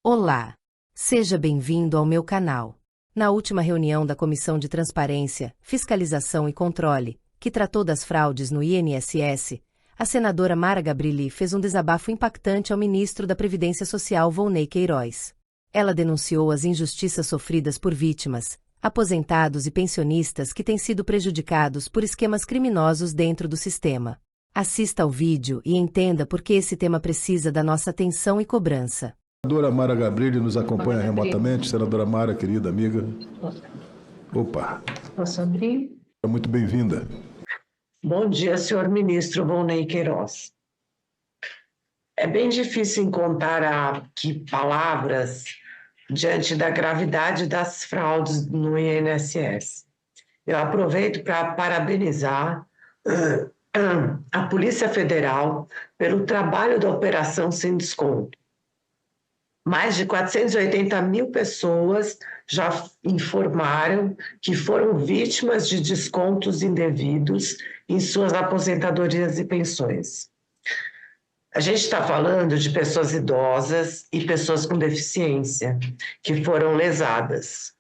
Olá! Seja bem-vindo ao meu canal. Na última reunião da Comissão de Transparência, Fiscalização e Controle, que tratou das fraudes no INSS, a senadora Mara Gabrilli fez um desabafo impactante ao ministro da Previdência Social Volney Queiroz. Ela denunciou as injustiças sofridas por vítimas, aposentados e pensionistas que têm sido prejudicados por esquemas criminosos dentro do sistema. Assista ao vídeo e entenda por que esse tema precisa da nossa atenção e cobrança. A senadora Mara Gabrilli nos acompanha remotamente. Senadora Mara, querida amiga. Opa. Posso abrir? Muito bem-vinda. Bom dia, senhor ministro Volney Queiroz. É bem difícil encontrar aqui palavras diante da gravidade das fraudes no INSS. Eu aproveito para parabenizar a Polícia Federal pelo trabalho da Operação Sem Desconto. Mais de 480 mil pessoas já informaram que foram vítimas de descontos indevidos em suas aposentadorias e pensões. A gente está falando de pessoas idosas e pessoas com deficiência que foram lesadas.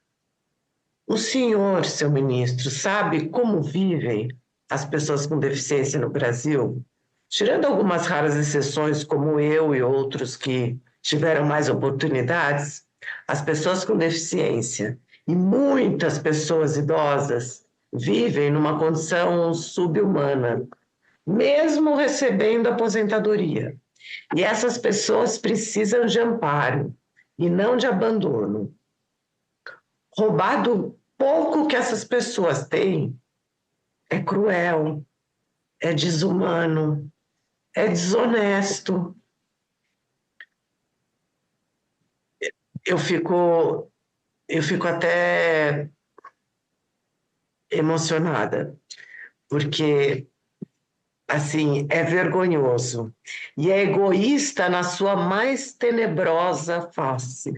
O senhor, seu ministro, sabe como vivem as pessoas com deficiência no Brasil? Tirando algumas raras exceções, como eu e outros que tiveram mais oportunidades, as pessoas com deficiência e muitas pessoas idosas vivem numa condição subhumana, mesmo recebendo aposentadoria. E essas pessoas precisam de amparo e não de abandono. Roubar do pouco que essas pessoas têm é cruel, é desumano, é desonesto. Eu fico até emocionada, porque, assim, é vergonhoso e é egoísta na sua mais tenebrosa face.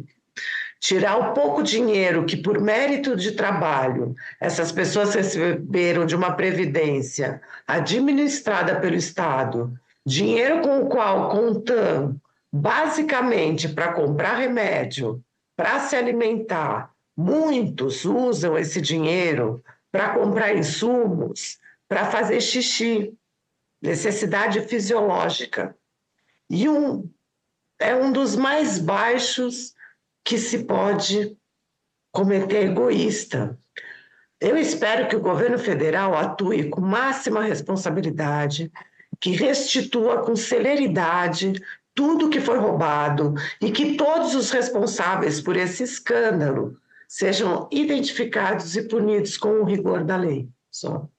Tirar o pouco dinheiro que, por mérito de trabalho, essas pessoas receberam de uma previdência administrada pelo Estado, dinheiro com o qual contam basicamente para comprar remédio, para se alimentar. Muitos usam esse dinheiro para comprar insumos, para fazer xixi, necessidade fisiológica. E é um dos mais baixos que se pode cometer egoísta. Eu espero que o governo federal atue com máxima responsabilidade, que restitua com celeridade tudo que foi roubado e que todos os responsáveis por esse escândalo sejam identificados e punidos com o rigor da lei. Só.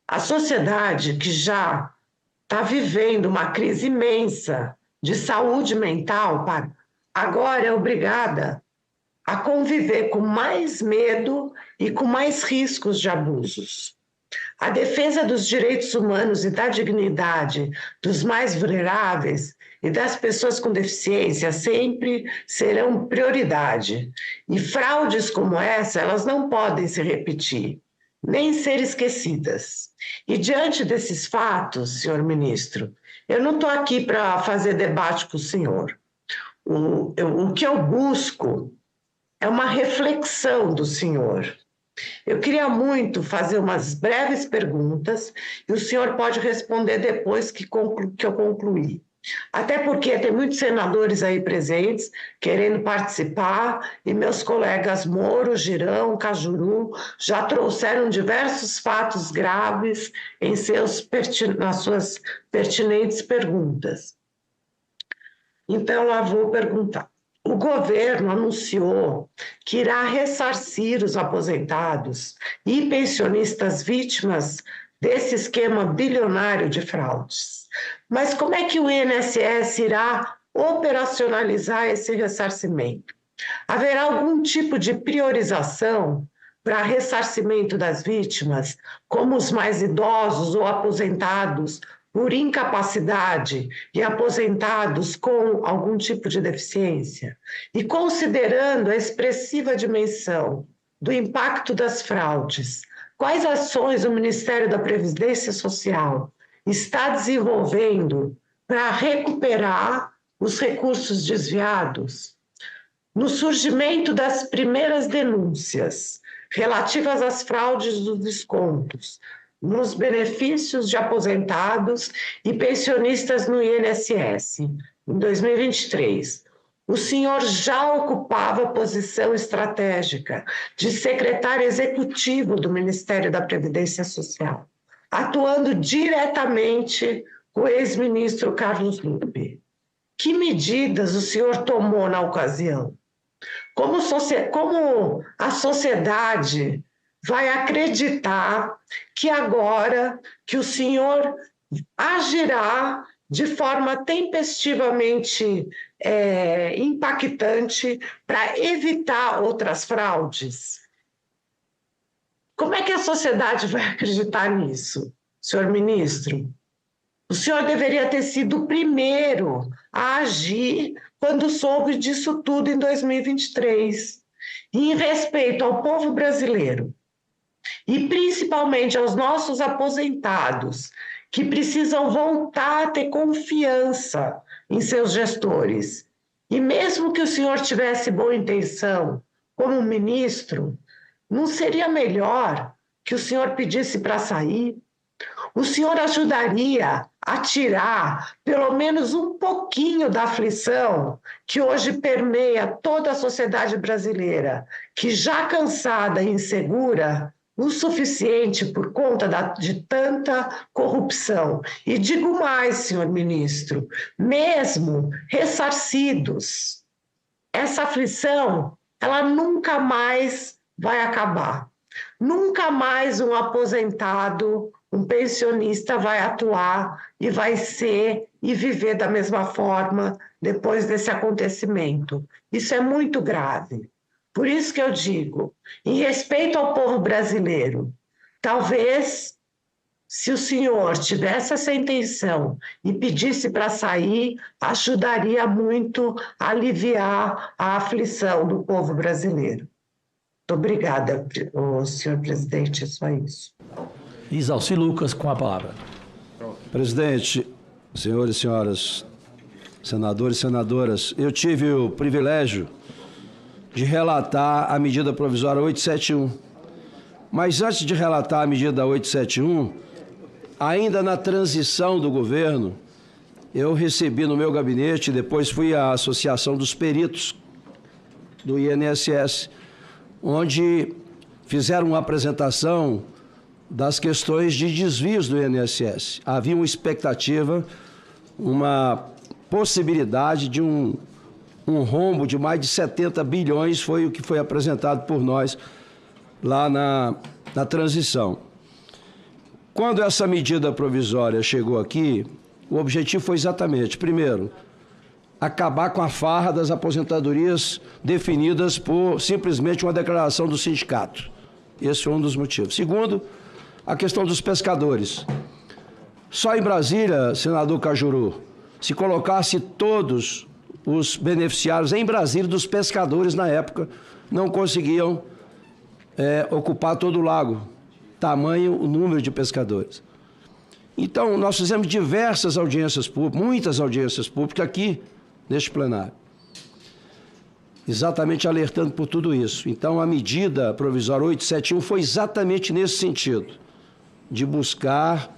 A sociedade, que já está vivendo uma crise imensa de saúde mental, agora é obrigada a conviver com mais medo e com mais riscos de abusos. A defesa dos direitos humanos e da dignidade dos mais vulneráveis e das pessoas com deficiência sempre serão prioridade. E fraudes como essa, elas não podem se repetir, nem ser esquecidas. E diante desses fatos, senhor ministro, eu não estou aqui para fazer debate com o senhor. O que eu busco é uma reflexão do senhor. Eu queria muito fazer umas breves perguntas e o senhor pode responder depois que eu concluir. Até porque tem muitos senadores aí presentes querendo participar e meus colegas Moro, Girão, Cajuru já trouxeram diversos fatos graves nas suas pertinentes perguntas. Então, lá vou perguntar. O governo anunciou que irá ressarcir os aposentados e pensionistas vítimas desse esquema bilionário de fraudes. Mas como é que o INSS irá operacionalizar esse ressarcimento? Haverá algum tipo de priorização para ressarcimento das vítimas, como os mais idosos ou aposentados por incapacidade e aposentados com algum tipo de deficiência? E considerando a expressiva dimensão do impacto das fraudes, quais ações o Ministério da Previdência Social está desenvolvendo para recuperar os recursos desviados? no surgimento das primeiras denúncias relativas às fraudes dos descontos, nos benefícios de aposentados e pensionistas no INSS, em 2023, o senhor já ocupava posição estratégica de secretário executivo do Ministério da Previdência Social, atuando diretamente com o ex-ministro Carlos Lupe. Que medidas o senhor tomou na ocasião? Como a sociedade vai acreditar que agora que o senhor agirá de forma tempestivamente impactante para evitar outras fraudes? Como é que a sociedade vai acreditar nisso, senhor ministro? O senhor deveria ter sido o primeiro a agir quando soube disso tudo em 2023. E em respeito ao povo brasileiro, e principalmente aos nossos aposentados, que precisam voltar a ter confiança em seus gestores. E mesmo que o senhor tivesse boa intenção, como ministro, não seria melhor que o senhor pedisse para sair? O senhor ajudaria a tirar pelo menos um pouquinho da aflição que hoje permeia toda a sociedade brasileira, que já cansada e insegura, o suficiente por conta de tanta corrupção. E digo mais, senhor ministro, mesmo ressarcidos, essa aflição, ela nunca mais vai acabar. Nunca mais um aposentado, um pensionista vai atuar e vai ser e viver da mesma forma depois desse acontecimento. Isso é muito grave. Por isso que eu digo, em respeito ao povo brasileiro, talvez, se o senhor tivesse essa intenção e pedisse para sair, ajudaria muito a aliviar a aflição do povo brasileiro. Muito obrigada, senhor presidente, é só isso. Isalci Lucas, com a palavra. Presidente, senhores e senhoras, senadores e senadoras, eu tive o privilégio de relatar a medida provisória 871. Mas antes de relatar a medida 871, ainda na transição do governo, eu recebi no meu gabinete, depois fui à Associação dos Peritos do INSS, onde fizeram uma apresentação das questões de desvios do INSS. Havia uma expectativa, uma possibilidade de um rombo de mais de 70 bilhões, foi o que foi apresentado por nós lá na transição. Quando essa medida provisória chegou aqui, o objetivo foi exatamente, primeiro, acabar com a farra das aposentadorias definidas por simplesmente uma declaração do sindicato. Esse foi um dos motivos. Segundo, a questão dos pescadores. Só em Brasília, senador Cajuru, se colocasse todos os beneficiários em Brasília dos pescadores na época, não conseguiam ocupar todo o lago, tamanho o número de pescadores. Então, nós fizemos diversas audiências públicas, muitas audiências públicas aqui neste plenário, exatamente alertando por tudo isso. Então, a medida provisória 871 foi exatamente nesse sentido, de buscar,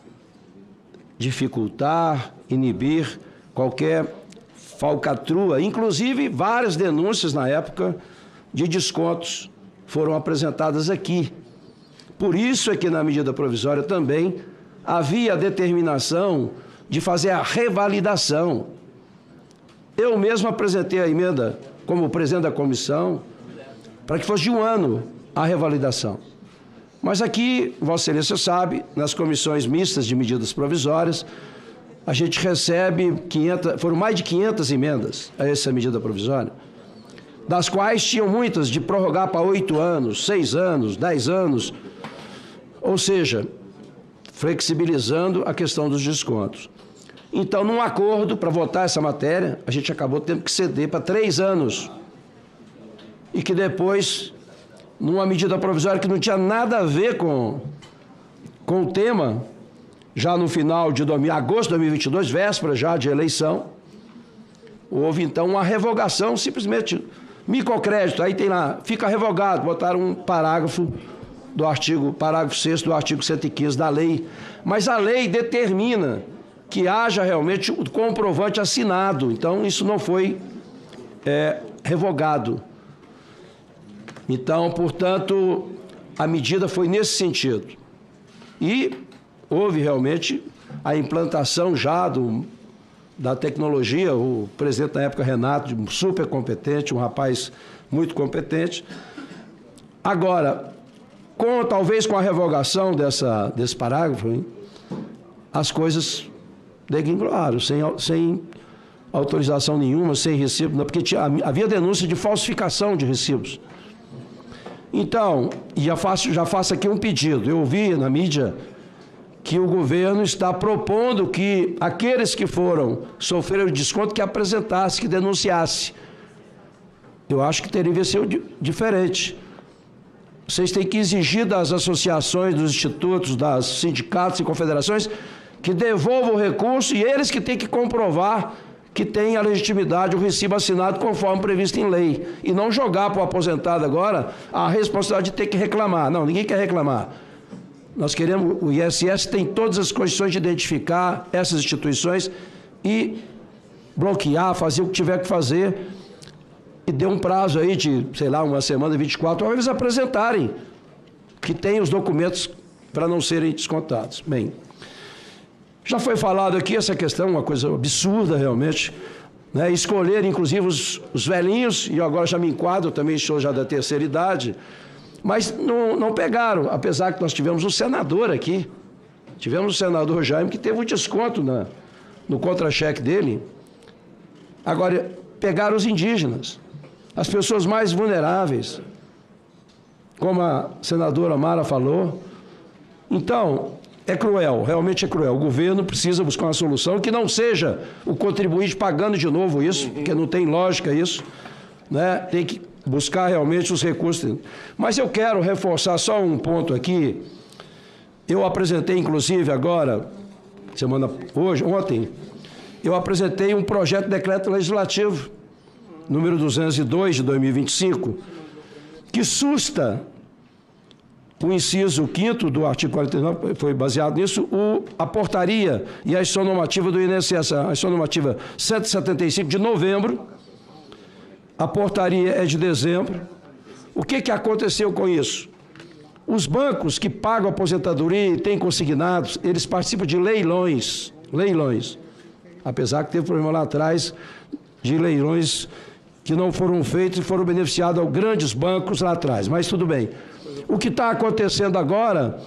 dificultar, inibir qualquer falcatrua, inclusive várias denúncias na época de descontos foram apresentadas aqui. Por isso é que na medida provisória também havia a determinação de fazer a revalidação. Eu mesmo apresentei a emenda como presidente da comissão para que fosse de 1 ano a revalidação. Mas aqui, Vossa Excelência sabe, nas comissões mistas de medidas provisórias, a gente recebe foram mais de 500 emendas a essa medida provisória, das quais tinham muitas de prorrogar para 8 anos, 6 anos, 10 anos, ou seja, flexibilizando a questão dos descontos. Então, num acordo para votar essa matéria, a gente acabou tendo que ceder para 3 anos. E que depois, numa medida provisória que não tinha nada a ver com o tema, já no final de agosto de 2022, véspera já de eleição, houve então uma revogação simplesmente Microcrédito, aí tem lá, fica revogado, botaram um parágrafo do artigo, parágrafo 6º do artigo 115 da lei. Mas a lei determina que haja realmente o comprovante assinado. Então, isso não foi revogado. Então, portanto, a medida foi nesse sentido. E houve realmente a implantação já da tecnologia, o presidente na época, Renato, super competente, um rapaz muito competente. Agora, talvez com a revogação desse parágrafo, hein, as coisas degringolaram, sem autorização nenhuma, sem recibo, porque havia denúncia de falsificação de recibos. Então, já faço aqui um pedido. Eu ouvi na mídia que o governo está propondo que aqueles que sofreram desconto, que apresentasse, que denunciasse. Eu acho que teria que ser diferente. Vocês têm que exigir das associações, dos institutos, das sindicatos e confederações que devolvam o recurso e eles que têm que comprovar que tem a legitimidade, o recibo assinado conforme previsto em lei. E não jogar para o aposentado agora a responsabilidade de ter que reclamar. Não, ninguém quer reclamar. Nós queremos, o INSS tem todas as condições de identificar essas instituições e bloquear, fazer o que tiver que fazer. E dê um prazo aí de, sei lá, uma semana, 24 horas, eles apresentarem que tem os documentos para não serem descontados. Bem, já foi falado aqui essa questão, uma coisa absurda realmente, né? Escolher, inclusive, os velhinhos, e eu agora já me enquadro, também sou já da terceira idade, mas não pegaram, apesar que nós tivemos um senador aqui, tivemos o senador Jaime, que teve um desconto no contra-cheque dele. Agora, pegaram os indígenas, as pessoas mais vulneráveis, como a senadora Mara falou. Então, é cruel, realmente é cruel. O governo precisa buscar uma solução que não seja o contribuinte pagando de novo isso, porque não tem lógica isso, né? Tem que buscar realmente os recursos. Mas eu quero reforçar só um ponto aqui. Eu apresentei, inclusive, agora, ontem, eu apresentei um projeto de decreto legislativo, número 202 de 2025, que susta o inciso 5º do artigo 49, foi baseado nisso, a portaria e a ação normativa do INSS, a ação normativa 175 de novembro, a portaria é de dezembro. O que aconteceu com isso? Os bancos que pagam aposentadoria e têm consignados, eles participam de leilões, apesar que teve problema lá atrás de leilões que não foram feitos e foram beneficiados aos grandes bancos lá atrás, mas tudo bem. O que está acontecendo agora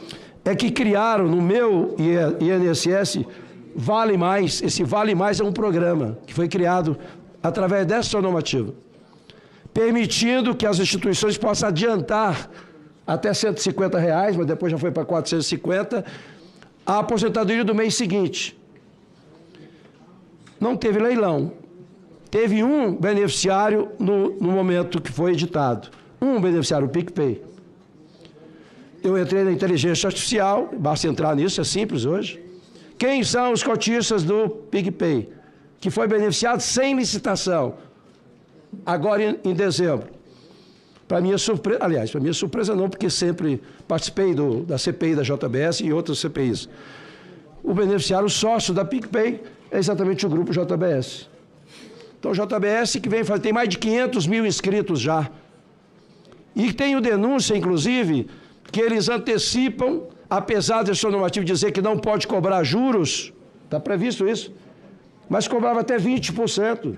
é que criaram no meu INSS Vale Mais. Esse Vale Mais é um programa que foi criado através dessa normativa, permitindo que as instituições possam adiantar até R$150, mas depois já foi para 450, a aposentadoria do mês seguinte. Não teve leilão. Teve um beneficiário no momento que foi editado. Um beneficiário, o PicPay. Eu entrei na inteligência artificial, basta entrar nisso, é simples hoje. Quem são os cotistas do PicPay? Que foi beneficiado sem licitação, agora em dezembro. Para minha surpresa não, porque sempre participei da CPI da JBS e outras CPIs. O beneficiário sócio da PicPay é exatamente o grupo JBS. Então, o JBS que tem mais de 500 mil inscritos já. E tem denúncia, inclusive, que eles antecipam, apesar de sua normativa dizer que não pode cobrar juros, está previsto isso, mas cobrava até 20%.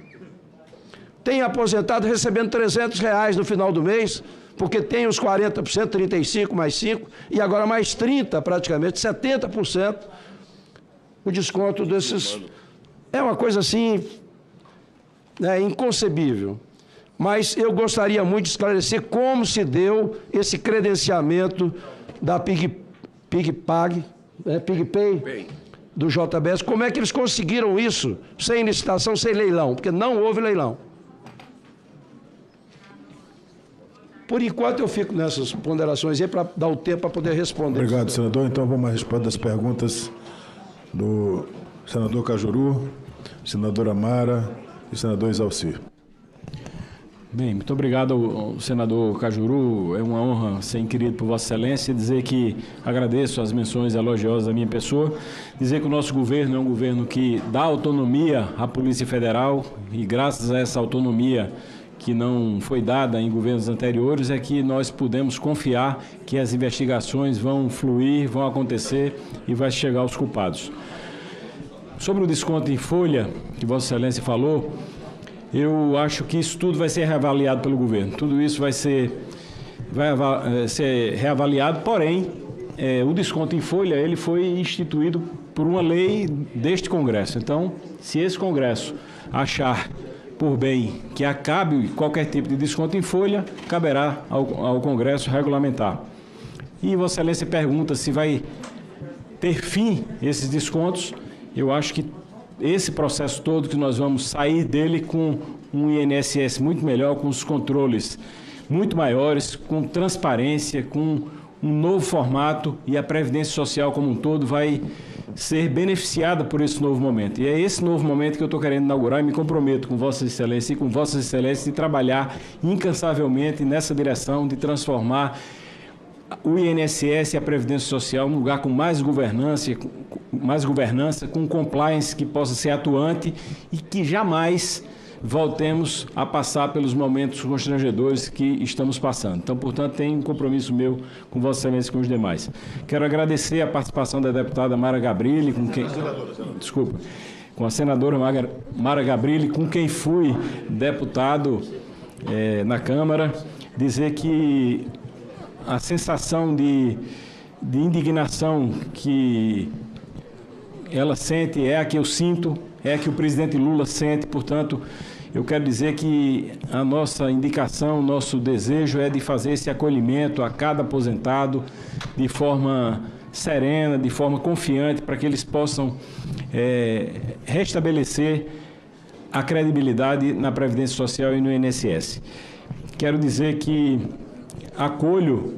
Tem aposentado recebendo R$300 no final do mês, porque tem os 40%, 35% mais 5%, e agora mais 30%, praticamente, 70%, o desconto desses. É uma coisa assim, inconcebível. Mas eu gostaria muito de esclarecer como se deu esse credenciamento da PicPay, do JBS, como é que eles conseguiram isso sem licitação, sem leilão, porque não houve leilão. Por enquanto eu fico nessas ponderações aí para dar o tempo para poder responder. Obrigado, senador. Então vamos à resposta das perguntas do senador Cajuru, senadora Mara e senador Exalcir. Bem, muito obrigado ao senador Cajuru. É uma honra ser inquirido por Vossa Excelência e dizer que agradeço as menções elogiosas da minha pessoa, dizer que o nosso governo é um governo que dá autonomia à Polícia Federal e graças a essa autonomia que não foi dada em governos anteriores é que nós podemos confiar que as investigações vão fluir, vão acontecer e vai chegar aos culpados. Sobre o desconto em folha, que Vossa Excelência falou, eu acho que isso tudo vai ser reavaliado pelo governo. Tudo isso vai ser reavaliado, porém, o desconto em folha ele foi instituído por uma lei deste Congresso. Então, se esse Congresso achar por bem que acabe qualquer tipo de desconto em folha, caberá ao Congresso regulamentar. E Vossa Excelência pergunta se vai ter fim esses descontos. Eu acho que esse processo todo que nós vamos sair dele com um INSS muito melhor, com os controles muito maiores, com transparência, com um novo formato e a Previdência Social como um todo vai ser beneficiada por esse novo momento. E é esse novo momento que eu estou querendo inaugurar e me comprometo com Vossa Excelência e com Vossas Excelências de trabalhar incansavelmente nessa direção de transformar o INSS e a Previdência Social num lugar com mais governança, com compliance que possa ser atuante e que jamais voltemos a passar pelos momentos constrangedores que estamos passando. Então, portanto, tem um compromisso meu com Vossa Excelência e com os demais. Quero agradecer a participação da deputada Mara Gabrilli, com a senadora Mara Gabrilli, com quem fui deputado na Câmara, dizer que a sensação de indignação que ela sente é a que eu sinto, é a que o presidente Lula sente, portanto, eu quero dizer que a nossa indicação, o nosso desejo é de fazer esse acolhimento a cada aposentado de forma serena, de forma confiante, para que eles possam restabelecer a credibilidade na Previdência Social e no INSS. Quero dizer que acolho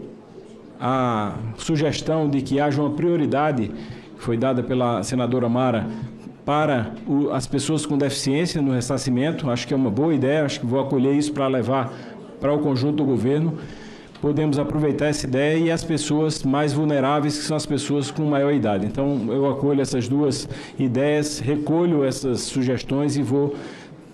a sugestão de que haja uma prioridade, que foi dada pela senadora Mara, para as pessoas com deficiência no ressarcimento. Acho que é uma boa ideia, acho que vou acolher isso para levar para o conjunto do governo. Podemos aproveitar essa ideia e as pessoas mais vulneráveis, que são as pessoas com maior idade. Então, eu acolho essas duas ideias, recolho essas sugestões e vou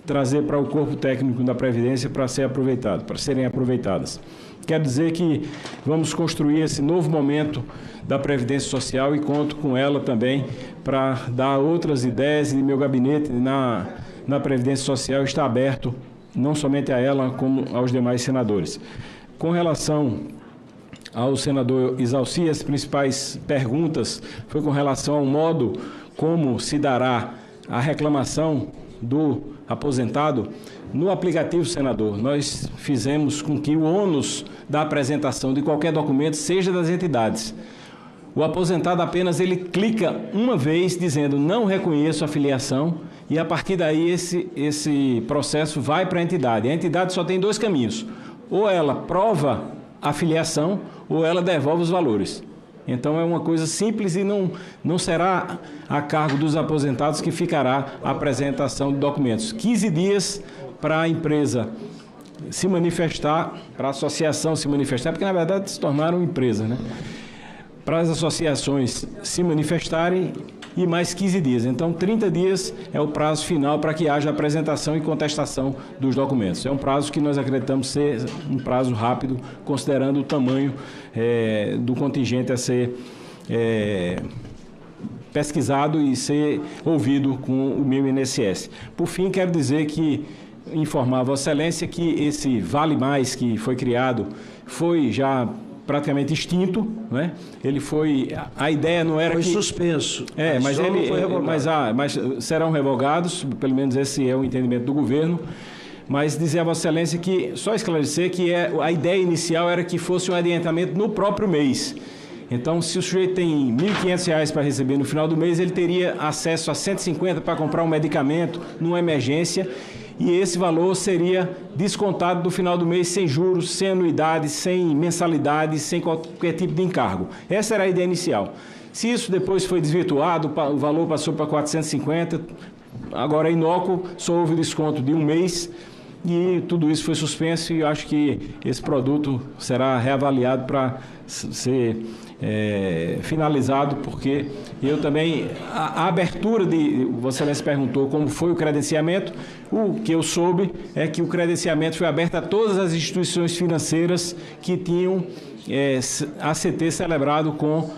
trazer para o corpo técnico da Previdência para serem aproveitadas. Quero dizer que vamos construir esse novo momento da Previdência Social e conto com ela também para dar outras ideias, e meu gabinete na Previdência Social está aberto não somente a ela, como aos demais senadores. Com relação ao senador Isalci, as principais perguntas foi com relação ao modo como se dará a reclamação do aposentado. No aplicativo, senador, nós fizemos com que o ônus da apresentação de qualquer documento seja das entidades. O aposentado apenas ele clica uma vez dizendo não reconheço a filiação e a partir daí esse processo vai para a entidade. A entidade só tem dois caminhos: ou ela prova a filiação ou ela devolve os valores. Então é uma coisa simples e não será a cargo dos aposentados que ficará a apresentação de documentos. 15 dias para a empresa se manifestar, para a associação se manifestar, porque na verdade se tornaram empresas, né? Para as associações se manifestarem e mais 15 dias. Então 30 dias é o prazo final para que haja apresentação e contestação dos documentos. É um prazo que nós acreditamos ser um prazo rápido, considerando o tamanho do contingente a ser pesquisado e ser ouvido com o meu INSS. Por fim, quero dizer que informar a Vossa Excelência que esse Vale Mais que foi criado foi já praticamente extinto, né? Ele foi, a ideia não era foi suspenso. Mas ele foi revogado. Mas serão revogados, pelo menos esse é o entendimento do governo. Mas dizer a Vossa Excelência que, só esclarecer que a ideia inicial era que fosse um adiantamento no próprio mês. Então, se o sujeito tem R$ 1.500 para receber no final do mês, ele teria acesso a 150 para comprar um medicamento numa emergência, e esse valor seria descontado do final do mês sem juros, sem anuidade, sem mensalidade, sem qualquer tipo de encargo. Essa era a ideia inicial. Se isso depois foi desvirtuado, o valor passou para 450, agora é inócuo, só houve desconto de um mês e tudo isso foi suspenso, e eu acho que esse produto será reavaliado para ser finalizado, porque eu também, a abertura de, Vossa Excelência perguntou como foi o credenciamento, o que eu soube é que o credenciamento foi aberto a todas as instituições financeiras que tinham ACT celebrado com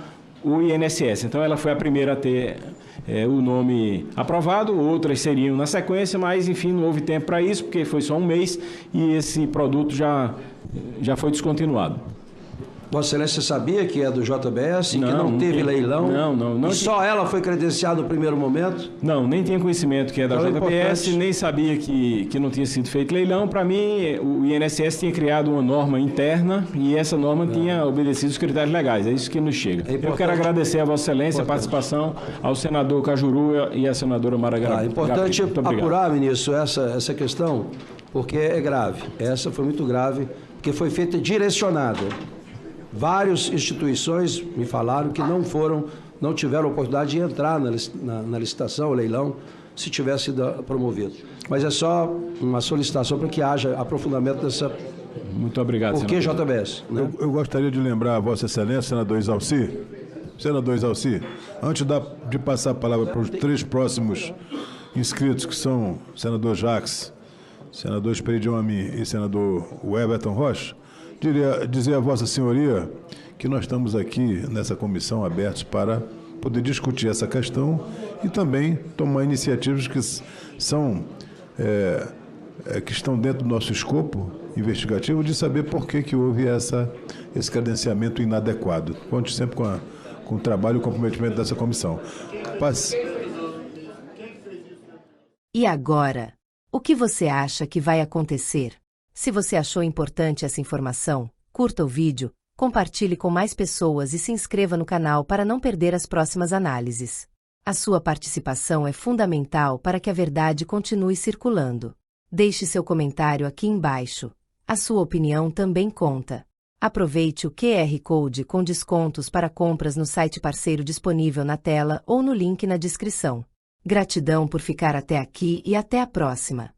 o INSS. Então ela foi a primeira a ter o nome aprovado, outras seriam na sequência, mas enfim, não houve tempo para isso, porque foi só um mês e esse produto já foi descontinuado. Vossa Excelência sabia que é do JBS, que não teve leilão? Não. E só ela foi credenciada no primeiro momento? Não, nem tinha conhecimento que é da JBS, nem sabia que não tinha sido feito leilão. Para mim, o INSS tinha criado uma norma interna e essa norma tinha obedecido os critérios legais. É isso que nos chega. Eu quero agradecer a Vossa Excelência a participação, ao senador Cajuru e à senadora Mara Gabriel. É importante apurar, ministro, essa questão, porque é grave. Essa foi muito grave, porque foi feita direcionada. Várias instituições me falaram que não tiveram oportunidade de entrar na licitação, o leilão, se tivesse sido promovido. Mas é só uma solicitação para que haja aprofundamento dessa... Muito obrigado, Por que JBS? Né? Eu gostaria de lembrar a Vossa Excelência, senador Exalci, antes de passar a palavra para os 3 próximos inscritos, que são o senador Jacques, senador Esperidião Amin e senador Everton Rocha, dizer a Vossa Senhoria que nós estamos aqui nessa comissão abertos para poder discutir essa questão e também tomar iniciativas que estão dentro do nosso escopo investigativo de saber por que houve esse credenciamento inadequado. Conte sempre com o trabalho e o comprometimento dessa comissão. Passe. E agora, o que você acha que vai acontecer? Se você achou importante essa informação, curta o vídeo, compartilhe com mais pessoas e se inscreva no canal para não perder as próximas análises. A sua participação é fundamental para que a verdade continue circulando. Deixe seu comentário aqui embaixo. A sua opinião também conta. Aproveite o QR Code com descontos para compras no site parceiro disponível na tela ou no link na descrição. Gratidão por ficar até aqui e até a próxima.